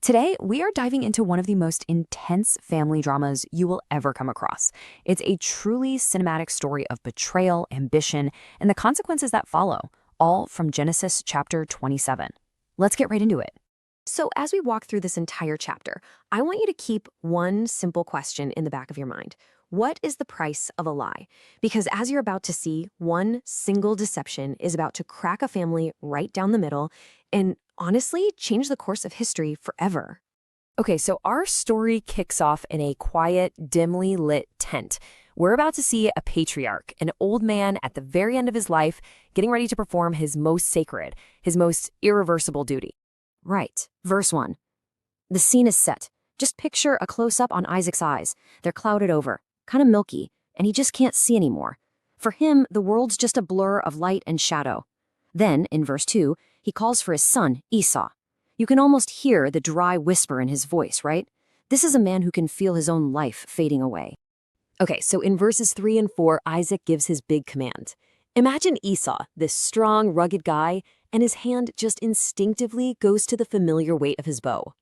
Today, we are diving into one of the most intense family dramas you will ever come across. It's a truly cinematic story of betrayal, ambition, and the consequences that follow, all from Genesis chapter 27. Let's get right into it. So, as we walk through this entire chapter, I want you to keep one simple question in the back of your mind. What is the price of a lie? Because as you're about to see, one single deception is about to crack a family right down the middle and honestly change the course of history forever. Okay, so our story kicks off in a quiet, dimly lit tent. We're about to see a patriarch, an old man at the very end of his life, getting ready to perform his most sacred, his most irreversible duty. Right, verse 1. The scene is set. Just picture a close-up on Isaac's eyes. They're clouded over, kind of milky, and he just can't see anymore. For him, the world's just a blur of light and shadow. Then, in verse 2, he calls for his son, Esau. You can almost hear the dry whisper in his voice, right? This is a man who can feel his own life fading away. Okay, so in verses 3 and 4, Isaac gives his big command. Imagine Esau, this strong, rugged guy, and his hand just instinctively goes to the familiar weight of his bow.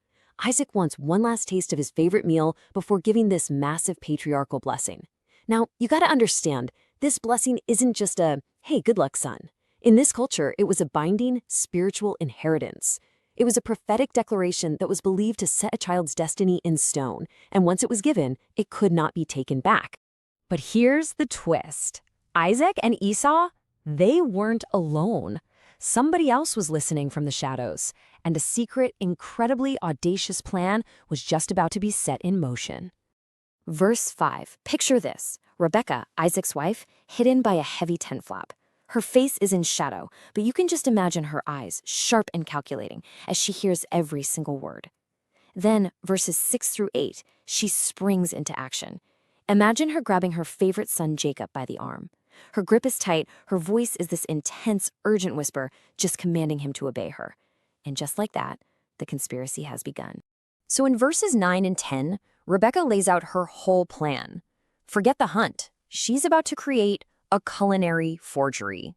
Isaac wants one last taste of his favorite meal before giving this massive patriarchal blessing. Now, you gotta understand, this blessing isn't just a, hey, good luck, son. In this culture, it was a binding, spiritual inheritance. It was a prophetic declaration that was believed to set a child's destiny in stone, and once it was given, it could not be taken back. But here's the twist. Isaac and Esau, they weren't alone. Somebody else was listening from the shadows, and a secret, incredibly audacious plan was just about to be set in motion. Verse 5. Picture this. Rebekah, Isaac's wife, hidden by a heavy tent flap. Her face is in shadow, but you can just imagine her eyes, sharp and calculating, as she hears every single word. Then, verses 6 through 8, she springs into action. Imagine her grabbing her favorite son Jacob by the arm. Her grip is tight, her voice is this intense, urgent whisper, just commanding him to obey her. And just like that, the conspiracy has begun. So in verses 9 and 10, Rebekah lays out her whole plan. Forget the hunt. She's about to create a culinary forgery.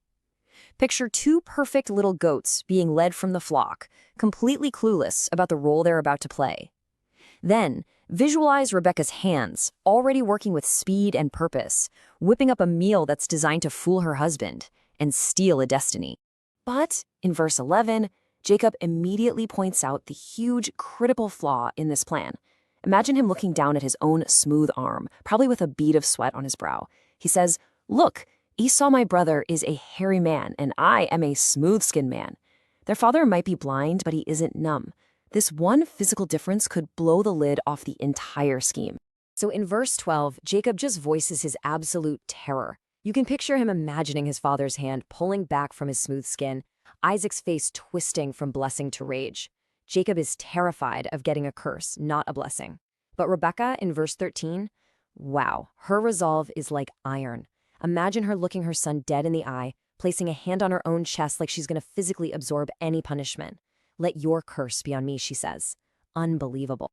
Picture two perfect little goats being led from the flock, completely clueless about the role they're about to play. Then, visualize Rebekah's hands, already working with speed and purpose, whipping up a meal that's designed to fool her husband and steal a destiny. But, in verse 11, Jacob immediately points out the huge, critical flaw in this plan. Imagine him looking down at his own smooth arm, probably with a bead of sweat on his brow. He says, "Look, Esau, my brother, is a hairy man, and I am a smooth-skinned man. Their father might be blind, but he isn't numb. This one physical difference could blow the lid off the entire scheme." So in verse 12, Jacob just voices his absolute terror. You can picture him imagining his father's hand pulling back from his smooth skin, Isaac's face twisting from blessing to rage. Jacob is terrified of getting a curse, not a blessing. But Rebekah, in verse 13, wow, her resolve is like iron. Imagine her looking her son dead in the eye, placing a hand on her own chest like she's going to physically absorb any punishment. "Let your curse be on me," she says. Unbelievable.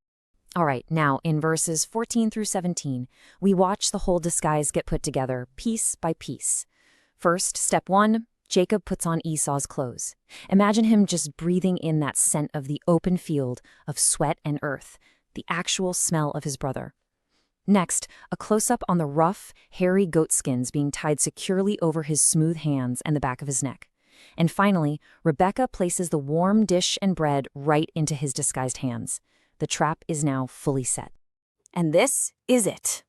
All right, now in verses 14 through 17, we watch the whole disguise get put together piece by piece. First, step 1, Jacob puts on Esau's clothes. Imagine him just breathing in that scent of the open field, of sweat and earth, the actual smell of his brother. Next, a close-up on the rough, hairy goat skins being tied securely over his smooth hands and the back of his neck. And finally, Rebekah places the warm dish and bread right into his disguised hands. The trap is now fully set. And this is it.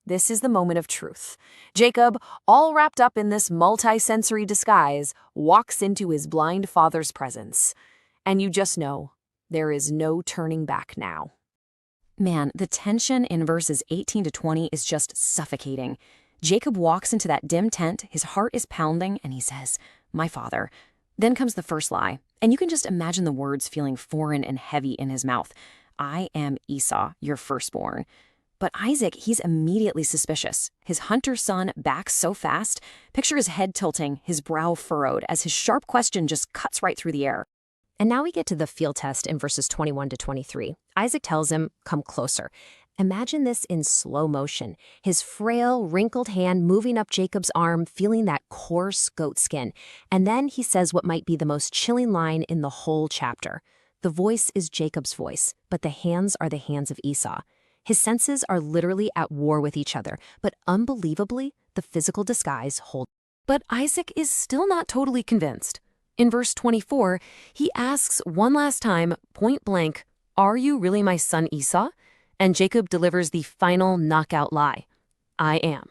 This is the moment of truth. Jacob, all wrapped up in this multi-sensory disguise, walks into his blind father's presence. And you just know, there is no turning back now. Man, the tension in verses 18 to 20 is just suffocating. Jacob walks into that dim tent, his heart is pounding, and he says, "My father." Then comes the first lie, and you can just imagine the words feeling foreign and heavy in his mouth. "I am Esau, your firstborn." But Isaac, he's immediately suspicious. His hunter son backs so fast, picture his head tilting, his brow furrowed, as his sharp question just cuts right through the air. And now we get to the field test in verses 21 to 23. Isaac tells him, "Come closer." Imagine this in slow motion, his frail, wrinkled hand moving up Jacob's arm, feeling that coarse goat skin. And then he says what might be the most chilling line in the whole chapter. The voice is Jacob's voice, but the hands are the hands of Esau. His senses are literally at war with each other, but unbelievably, the physical disguise holds. But Isaac is still not totally convinced. In verse 24, he asks one last time, point blank, "Are you really my son Esau?" And Jacob delivers the final knockout lie, "I am."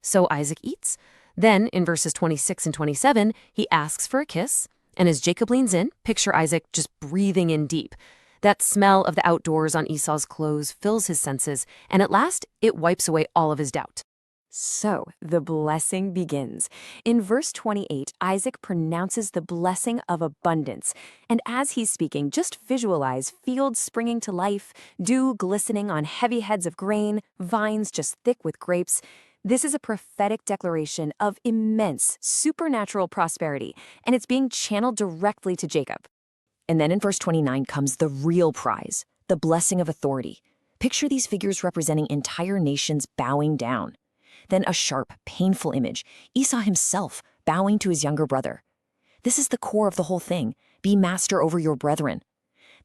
So Isaac eats. Then, in verses 26 and 27, he asks for a kiss. And as Jacob leans in, picture Isaac just breathing in deep. That smell of the outdoors on Esau's clothes fills his senses, and at last, it wipes away all of his doubt. So the blessing begins. In verse 28, Isaac pronounces the blessing of abundance. And as he's speaking, just visualize fields springing to life, dew glistening on heavy heads of grain, vines just thick with grapes. This is a prophetic declaration of immense supernatural prosperity, and it's being channeled directly to Jacob. And then in verse 29 comes the real prize, the blessing of authority. Picture these figures representing entire nations bowing down. Then a sharp, painful image, Esau himself bowing to his younger brother. This is the core of the whole thing. Be master over your brethren.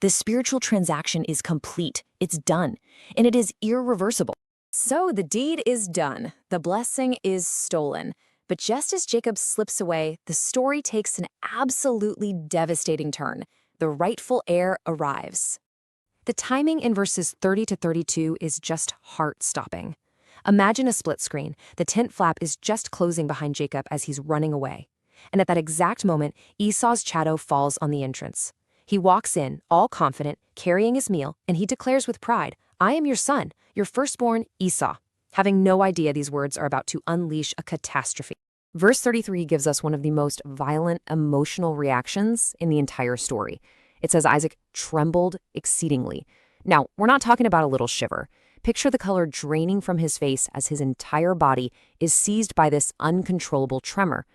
The spiritual transaction is complete, it's done, and it is irreversible. So the deed is done, the blessing is stolen. But just as Jacob slips away, the story takes an absolutely devastating turn. The rightful heir arrives. The timing in verses 30 to 32 is just heart-stopping. Imagine a split screen. The tent flap is just closing behind Jacob as he's running away. And at that exact moment, Esau's shadow falls on the entrance. He walks in, all confident, carrying his meal, and he declares with pride, "I am your son, your firstborn Esau," having no idea these words are about to unleash a catastrophe. Verse 33 gives us one of the most violent, emotional reactions in the entire story. It says Isaac trembled exceedingly. Now, we're not talking about a little shiver. Picture the color draining from his face as his entire body is seized by this uncontrollable tremor.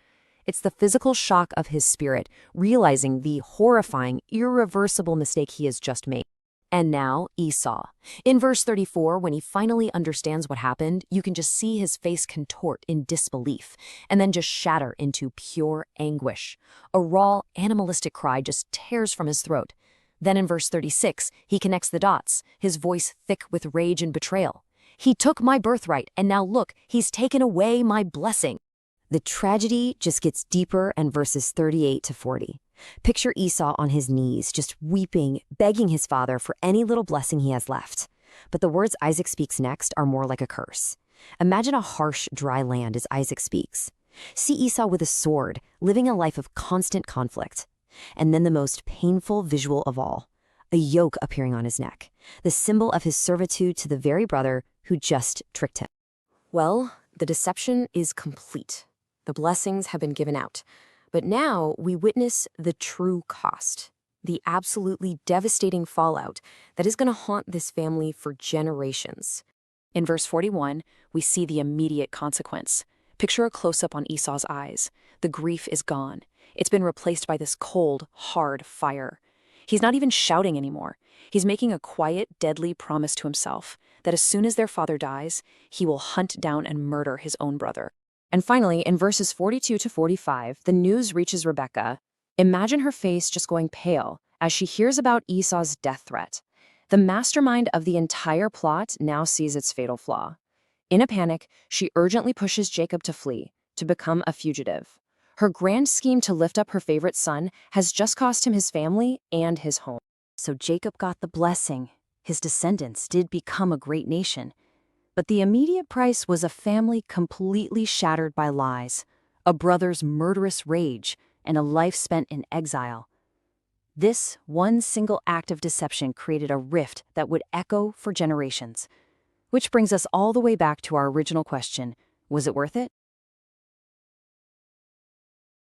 It's the physical shock of his spirit, realizing the horrifying, irreversible mistake he has just made. And now, Esau. In verse 34, when he finally understands what happened, you can just see his face contort in disbelief, and then just shatter into pure anguish. A raw, animalistic cry just tears from his throat. Then in verse 36, he connects the dots, his voice thick with rage and betrayal. "He took my birthright, and now look, he's taken away my blessing." The tragedy just gets deeper in verses 38 to 40. Picture Esau on his knees, just weeping, begging his father for any little blessing he has left. But the words Isaac speaks next are more like a curse. Imagine a harsh, dry land as Isaac speaks. See Esau with a sword, living a life of constant conflict. And then the most painful visual of all, a yoke appearing on his neck, the symbol of his servitude to the very brother who just tricked him. Well, the deception is complete. The blessings have been given out. But now we witness the true cost, the absolutely devastating fallout that is going to haunt this family for generations. In verse 41, we see the immediate consequence. Picture a close-up on Esau's eyes. The grief is gone. It's been replaced by this cold, hard fire. He's not even shouting anymore. He's making a quiet, deadly promise to himself that as soon as their father dies, he will hunt down and murder his own brother. And finally, in verses 42 to 45, the news reaches Rebekah. Imagine her face just going pale as she hears about Esau's death threat. The mastermind of the entire plot now sees its fatal flaw. In a panic, she urgently pushes Jacob to flee, to become a fugitive. Her grand scheme to lift up her favorite son has just cost him his family and his home. So Jacob got the blessing. His descendants did become a great nation. But the immediate price was a family completely shattered by lies, a brother's murderous rage, and a life spent in exile. This one single act of deception created a rift that would echo for generations. Which brings us all the way back to our original question, was it worth it?